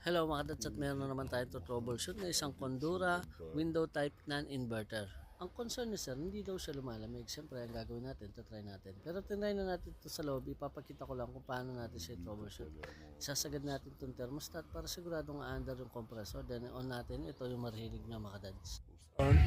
Hello mga dads, at meron na naman tayo to troubleshoot na isang Condura window type non-inverter. Ang concern ni sir, hindi daw siya lumalamig. Siyempre, ang gagawin natin, try natin. Pero tinry na natin ito sa loob, ipapakita ko lang kung paano natin siya troubleshoot. Isasagad natin itong thermostat para siguradong aandar yung compressor. Then on natin, ito yung marihilig na mga dads. On.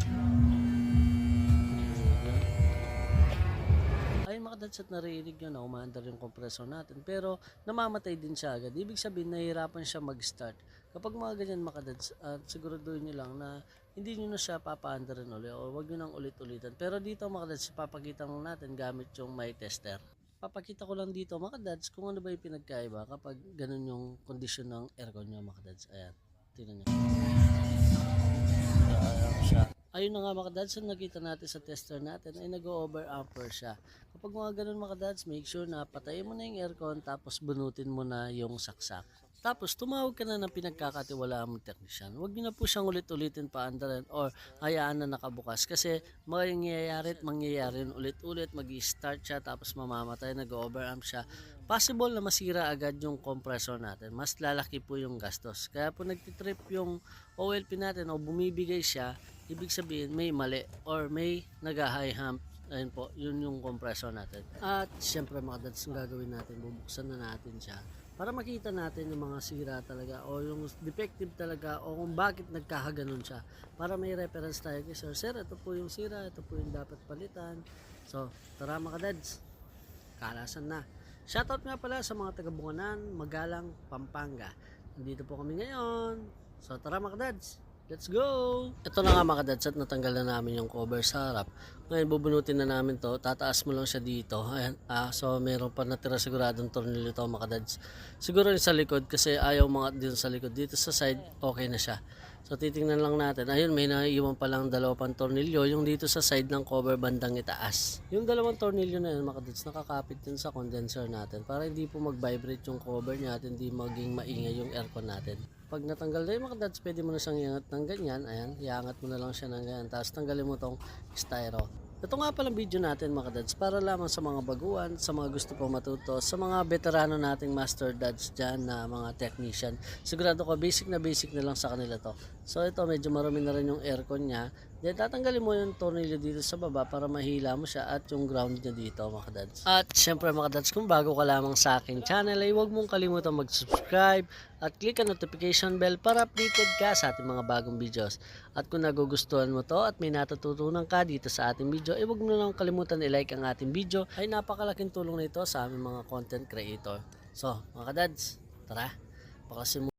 Ay mga dads, at naririnig nyo na umaandar yung compressor natin, pero namamatay din siya agad. Ibig sabihin nahihirapan siya mag-start. Kapag mga ganyan mga dads, at siguraduhin nyo lang na hindi nyo na siya papaandarin ulit o wag nyo nang ulit-ulitan. Pero dito mga dads, papakita lang natin gamit yung my tester. Papakita ko lang dito mga dads kung ano ba yung pinagkaiba kapag ganun yung kondisyon ng aircon nyo mga dads. Ayan, tingnan nyo. Siya. Ayun na nga mga dads, nakita natin sa tester natin ay nag-over ampere siya. Kapag mga ganun mga dads, make sure na patayin mo na yung aircon tapos bunutin mo na yung saksak. Tapos tumawag ka na ng pinagkakatiwalaan mong technician. Huwag nyo na po siyang ulit-ulitin paandarin or hayaan na nakabukas kasi mangyayari ulit-ulit, mag-start siya tapos mamamatay, nag-overamp siya. Possible na masira agad yung compressor natin. Mas lalaki po yung gastos. Kaya po nagtitrip yung OLP natin o bumibigay siya, ibig sabihin may mali or may nag-high hump. Ayun po, yun yung compressor natin. At syempre mga dads, yung gagawin natin, bubuksan na natin siya para makita natin yung mga sira talaga o yung defective talaga o kung bakit nagkakaganon siya. Para may reference tayo kay sir. Sir, ito po yung sira, ito po yung dapat palitan. So, tara mga dads, kalasan na. Shoutout nga pala sa mga taga-Bunganan, Magalang, Pampanga. Nandito po kami ngayon. So, tara mga dads, let's go! Ito na nga mga dads, at natanggal na namin yung cover sa harap. Ngayon bubunutin na namin to, tataas mo lang siya dito. Ayan, so meron pa natira siguradong tornilyo to mga dads. Siguro yung sa likod kasi ayaw mga dito sa likod. Dito sa side, okay na siya. So titingnan lang natin. Ayun, may naiiwan pa lang dalawang tornilyo. Yung dito sa side ng cover bandang itaas. Yung dalawang tornilyo na yun mga dads, nakakapit din sa condenser natin. Para hindi po mag-vibrate yung cover niya at hindi maging maingay yung aircon natin. Pag natanggal na yung mga dads, pwede mo na siyang iangat ng ganyan. Ayan, iangat mo na lang siya ng ganyan. Tapos tanggalin mo tong styro. Ito nga palang video natin mga dads, para lamang sa mga baguhan, sa mga gusto pong matuto, sa mga veterano nating master dads dyan na mga technician. Sigurado ko basic na lang sa kanila to. So ito medyo marami na rin yung aircon niya. Then tatanggalin mo yung tornilyo dito sa baba para mahila mo siya at yung ground niya dito mga dads. At syempre mga dads, kung bago ka lamang sa aking channel ay huwag mong kalimutan mag-subscribe at click ang notification bell para updated ka sa ating mga bagong videos. At kung nagugustuhan mo to at may natututunan ka dito sa ating video, ay huwag mo lang kalimutan i-like ang ating video. Ay napakalaking tulong nito sa aming mga content creator. So mga dads, tara, pakasimulan.